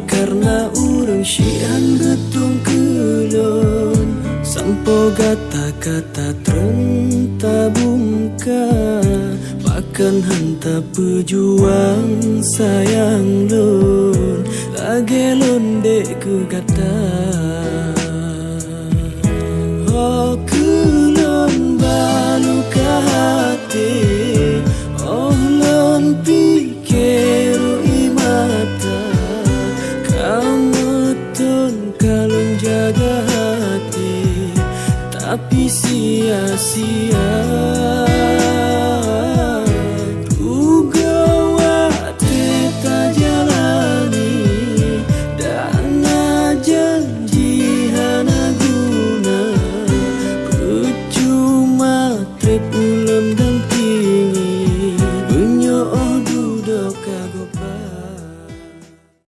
karena urang syian getung kelon sampo kata-kata terenta bungka bahkan hanta pejuang sayang lon lagi londe ku kata oh kelon balu ke hati oh lon pikir imata kamu tun kalon jaga hati tapi sia-sia.